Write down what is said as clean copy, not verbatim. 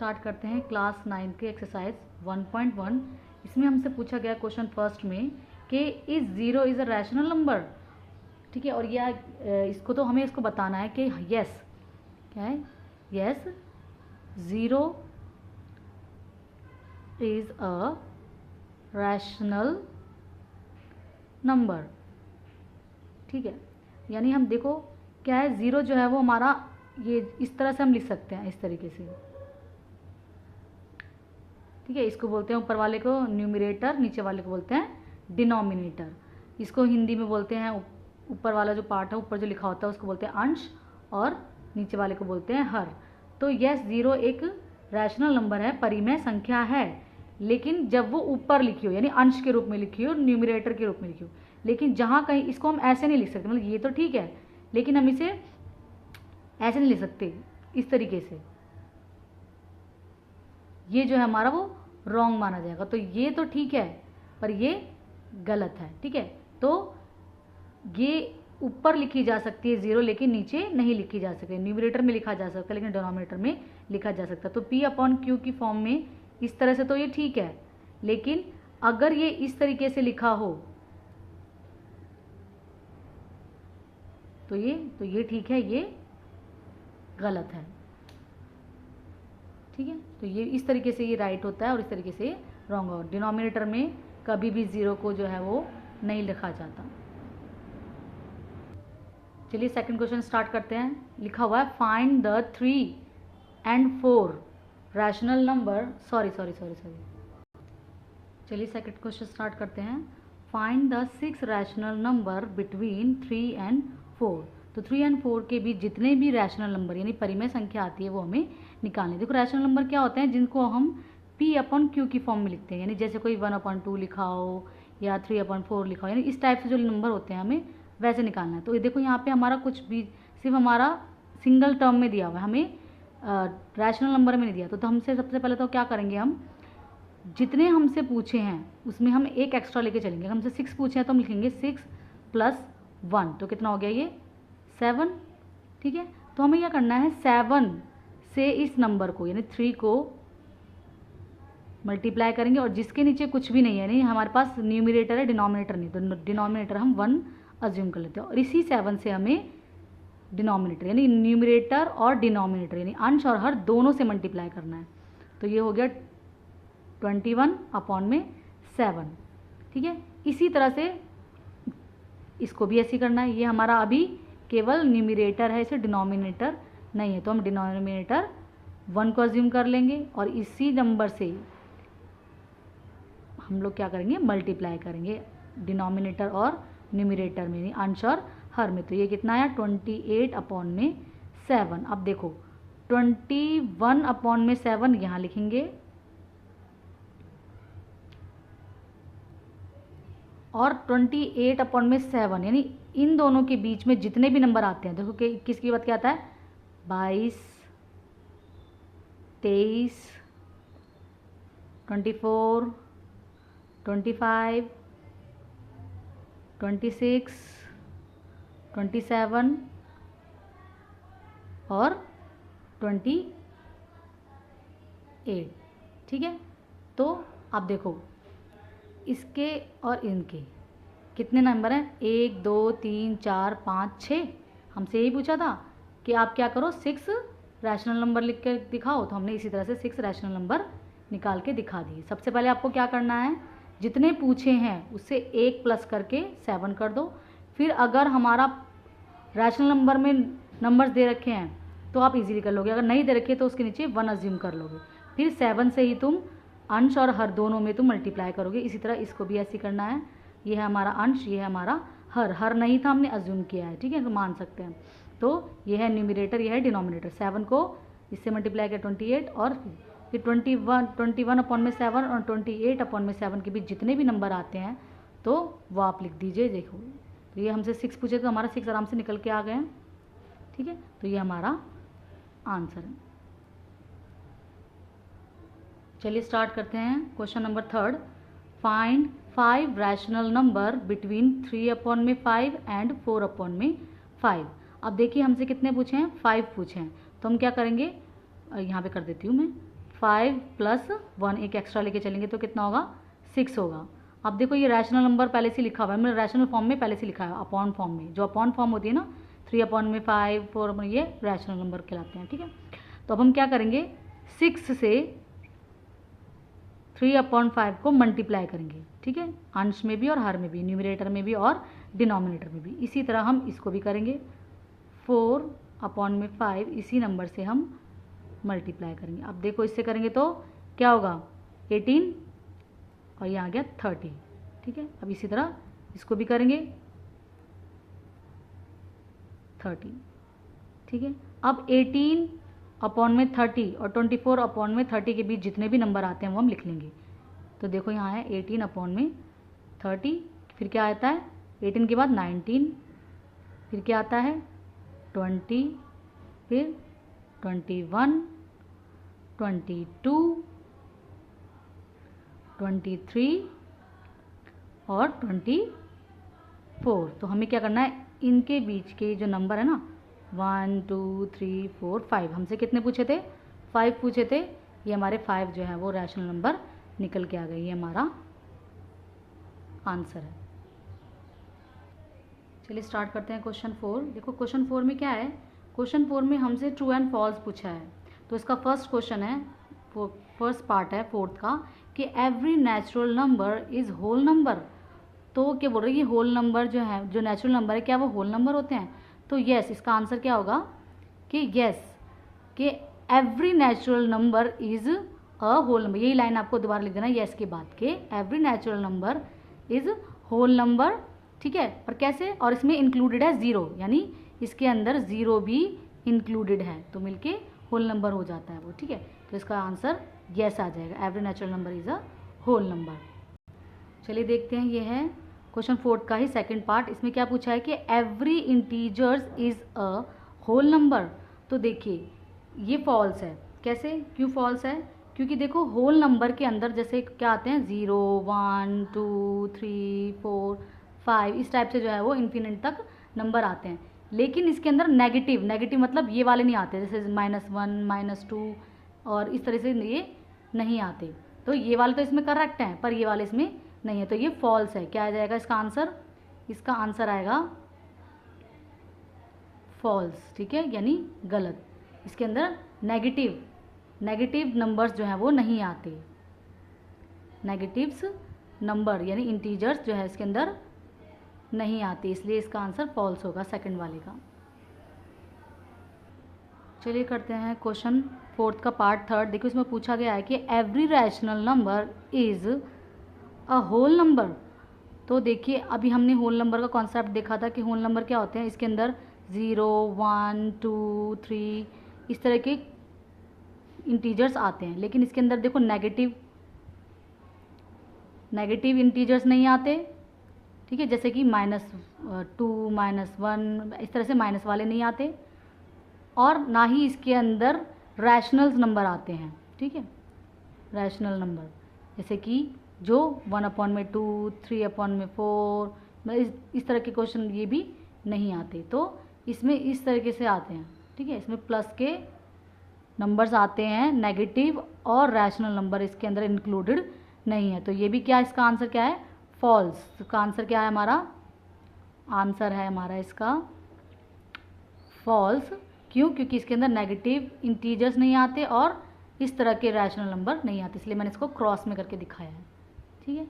Start करते हैं class 9 के एक्सरसाइज 1.1। इसमें हमसे पूछा गया क्वेश्चन फर्स्ट में कि is zero is a rational number. ठीक है, और यह इसको तो हमें इसको बताना है कि यस, क्या है, yes zero is a rational number. ठीक है, यानी हम देखो क्या है, ज़ीरो जो है वो हमारा ये इस तरह से हम लिख सकते हैं, इस तरीके से। ठीक है, इसको बोलते हैं ऊपर वाले को न्यूमरेटर, नीचे वाले को बोलते हैं डिनोमिनेटर। इसको हिंदी में बोलते हैं, ऊपर वाला जो पार्ट है, ऊपर जो लिखा होता है उसको बोलते हैं अंश, और नीचे वाले को बोलते हैं हर। तो यस ज़ीरो एक रैशनल नंबर है, परिमेय संख्या है, लेकिन जब वो ऊपर लिखी हो, यानी अंश के रूप में लिखी हो, न्यूमरेटर के रूप में लिखी हो। लेकिन जहाँ कहीं इसको हम ऐसे नहीं लिख सकते, मतलब ये तो ठीक है, लेकिन हम इसे ऐसे नहीं लिख सकते, इस तरीके से। ये जो है हमारा वो रॉन्ग माना जाएगा। तो ये तो ठीक है पर ये गलत है। ठीक है, तो ये ऊपर लिखी जा सकती है ज़ीरो, लेकिन नीचे नहीं लिखी जा सकती। न्यूमरेटर में लिखा जा सकता है लेकिन डिनोमिनेटर में लिखा जा सकता है। तो P/Q की फॉर्म में इस तरह से तो ये ठीक है, लेकिन अगर ये इस तरीके से लिखा हो तो ये ठीक है, ये गलत है। ठीक है, तो ये इस तरीके से ये राइट होता है और इस तरीके से रॉन्ग हो। डिनोमिनेटर में कभी भी ज़ीरो को जो है वो नहीं लिखा जाता। चलिए सेकंड क्वेश्चन स्टार्ट करते हैं। लिखा हुआ है find the 3 and 4 rational number. Sorry. चलिए सेकंड क्वेश्चन स्टार्ट करते हैं। Find the 6 rational number between 3 and 4। तो 3 and 4 के बीच जितने भी रैशनल नंबर यानी परिमेय संख्या आती है वो हमें निकालनी है। देखो रैशनल नंबर क्या होते हैं, जिनको हम P/Q की फॉर्म में लिखते हैं, यानी जैसे कोई 1/2 लिखा हो या 3/4 लिखा हो, यानी इस टाइप से जो नंबर होते हैं हमें वैसे निकालना है। तो ये देखो यहाँ पे हमारा कुछ भी सिर्फ हमारा सिंगल टर्म में दिया हुआ है, हमें रैशनल नंबर में नहीं दिया। तो हमसे सबसे पहले तो क्या करेंगे, हम जितने हमसे पूछे हैं उसमें हम एक एक्स्ट्रा लेके चलेंगे। हमसे 6 पूछे हैं तो हम लिखेंगे 6 + 1, तो कितना हो गया ये 7। ठीक है, तो हमें क्या करना है, 7 से इस नंबर को यानी 3 को मल्टीप्लाई करेंगे, और जिसके नीचे कुछ भी नहीं है, यानी हमारे पास न्यूमरेटर है, डिनोमिनेटर नहीं, तो डिनोमिनेटर हम 1 अज्यूम कर लेते हैं। और इसी 7 से हमें डिनोमिनेटर यानी न्यूमरेटर और डिनोमिनेटर यानी अंश और हर दोनों से मल्टीप्लाई करना है। तो ये हो गया 21/7। ठीक है, इसी तरह से इसको भी ऐसे करना है। ये हमारा अभी केवल न्यूमरेटर है, इसे डिनोमिनेटर नहीं है, तो हम डिनोमिनेटर 1 को अज्यूम कर लेंगे और इसी नंबर से हम लोग क्या करेंगे, मल्टीप्लाई करेंगे डिनोमिनेटर और न्यूमरेटर में, यानी अंश और हर में। तो ये कितना आया 28/7। अब देखो 21/7 यहाँ लिखेंगे और 28/7 यानी इन दोनों के बीच में जितने भी नंबर आते हैं, देखो कि किसकी बात क्या आता है, 22, 23, 24, 25, 26, 27 और 28। ठीक है, तो आप देखो इसके और इनके कितने नंबर हैं, 1 2 3 4 5 6। हमसे यही पूछा था कि आप क्या करो 6 रैशनल नंबर लिख के दिखाओ, तो हमने इसी तरह से 6 रैशनल नंबर निकाल के दिखा दिए। सबसे पहले आपको क्या करना है, जितने पूछे हैं उससे 1 प्लस करके 7 कर दो। फिर अगर हमारा रैशनल नंबर में नंबर्स दे रखे हैं तो आप इजीली कर लोगे, अगर नहीं दे रखे तो उसके नीचे 1 अज्यूम कर लोगे। फिर 7 से ही तुम अंश और हर दोनों में तुम मल्टीप्लाई करोगे। इसी तरह इसको भी ऐसे करना है। ये है हमारा अंश, ये है हमारा हर नहीं था, हमने अज्यूम किया है। ठीक है, तो मान सकते हैं। तो ये है न्यूमरेटर, ये है डिनोमिनेटर। 7 को इससे मल्टीप्लाई किया 28, और फिर 21/7 और 28/7 के बीच जितने भी नंबर आते हैं तो वो आप लिख दीजिए। देखो तो ये हमसे 6 पूछे तो हमारा 6 आराम से निकल के आ गए हैं। ठीक है, तो ये हमारा आंसर है। चलिए स्टार्ट करते हैं question number 3। Find 5 rational number between 3/5 and 4/5। अब देखिए हमसे कितने पूछे हैं, 5 पूछे हैं। तो हम क्या करेंगे, यहाँ पे कर देती हूँ मैं, 5 प्लस 1 एक एक्स्ट्रा लेके चलेंगे तो कितना होगा 6 होगा। अब देखो ये रैशनल नंबर पहले से लिखा हुआ है, मैंने रैशनल फॉर्म में पहले से लिखा है, अपॉन फॉर्म में, जो अपॉन फॉर्म होती है ना 3/5 4 ये रैशनल नंबर कहलाते हैं। ठीक है, तो अब हम क्या करेंगे 6 से 3/5 को मल्टीप्लाई करेंगे। ठीक है, अंश में भी और हर में भी, न्यूमरेटर में भी और डिनोमिनेटर में भी। इसी तरह हम इसको भी करेंगे 4/5 इसी नंबर से हम मल्टीप्लाई करेंगे। अब देखो इससे करेंगे तो क्या होगा 18 और ये आ गया 30। ठीक है, अब इसी तरह इसको भी करेंगे 30। ठीक है, अब 18/30 और 24/30 के बीच जितने भी नंबर आते हैं वो हम लिख लेंगे। तो देखो यहाँ है 18/30, फिर क्या आता है 18 के बाद 19, फिर क्या आता है 20, फिर 21, 22, 23 और 24। तो हमें क्या करना है इनके बीच के जो नंबर है ना 1 2 3 4 5, हमसे कितने पूछे थे 5 पूछे थे, ये हमारे 5 जो है वो रैशनल नंबर निकल के आ गए, ये हमारा आंसर है। चलिए स्टार्ट करते हैं क्वेश्चन 4। देखो क्वेश्चन 4 में क्या है, क्वेश्चन 4 में हमसे ट्रू एंड फॉल्स पूछा है। तो इसका फर्स्ट क्वेश्चन है, फर्स्ट पार्ट है फोर्थ का, कि every natural number is whole number. तो क्या बोल रहे हैं ये होल नंबर जो है, जो नेचुरल नंबर है क्या वो होल नंबर होते हैं? तो यस, इसका आंसर क्या होगा कि यस, कि every natural number is a whole number. यही लाइन आपको दोबारा लिख देना यस के बाद के, every natural number is whole number. ठीक है, पर कैसे? और इसमें इंक्लूडेड है ज़ीरो, यानी इसके अंदर ज़ीरो भी इंक्लूडेड है, तो मिलके होल नंबर हो जाता है वो। ठीक है, तो इसका आंसर यस आ जाएगा, every natural number is a whole number. चलिए देखते हैं, ये है क्वेश्चन 4 का ही सेकंड पार्ट। इसमें क्या पूछा है कि every integers is a whole number. तो देखिए ये फॉल्स है। कैसे, क्यों फॉल्स है? क्योंकि देखो होल नंबर के अंदर जैसे क्या आते हैं 0 1 2 3 4 5 इस टाइप से जो है वो इन्फिनिट तक नंबर आते हैं, लेकिन इसके अंदर नेगेटिव, नेगेटिव मतलब ये वाले नहीं आते, जैसे -1 -2 और इस तरह से ये नहीं आते। तो ये वाले तो इसमें करेक्ट हैं, पर ये वाले इसमें नहीं है, तो ये फॉल्स है। क्या आ जाएगा इसका आंसर? इसका आंसर आएगा फॉल्स। ठीक है, यानी गलत। इसके अंदर नेगेटिव नंबर्स जो हैं वो नहीं आते, नेगेटिव्स नंबर यानी इंटीजर्स जो है इसके अंदर नहीं आते, इसलिए इसका आंसर फॉल्स होगा सेकंड वाले का। चलिए करते हैं क्वेश्चन 4 का पार्ट 3। देखो इसमें पूछा गया है कि every rational number is a whole number. तो देखिए अभी हमने होल नंबर का कॉन्सेप्ट देखा था कि होल नंबर क्या होते हैं, इसके अंदर 0 1 2 3 इस तरह के इंटीजर्स आते हैं, लेकिन इसके अंदर देखो नेगेटिव इंटीजर्स नहीं आते। ठीक है, जैसे कि -2 -1 इस तरह से माइनस वाले नहीं आते, और ना ही इसके अंदर रैशनल्स नंबर आते हैं। ठीक है, रैशनल नंबर जैसे कि जो 1/2 3/4 इस तरह के क्वेश्चन ये भी नहीं आते। तो इसमें इस तरीके से आते हैं। ठीक है, इसमें प्लस के नंबर्स आते हैं, नेगेटिव और रैशनल नंबर इसके अंदर इंक्लूडेड नहीं है। तो ये भी क्या, इसका आंसर क्या है? फॉल्स। इसका आंसर क्या है हमारा? आंसर है हमारा इसका फॉल्स। क्यों? क्योंकि इसके अंदर नेगेटिव इंटीजर्स नहीं आते और इस तरह के रैशनल नंबर नहीं आते, इसलिए मैंने इसको क्रॉस में करके दिखाया है। ठीक है।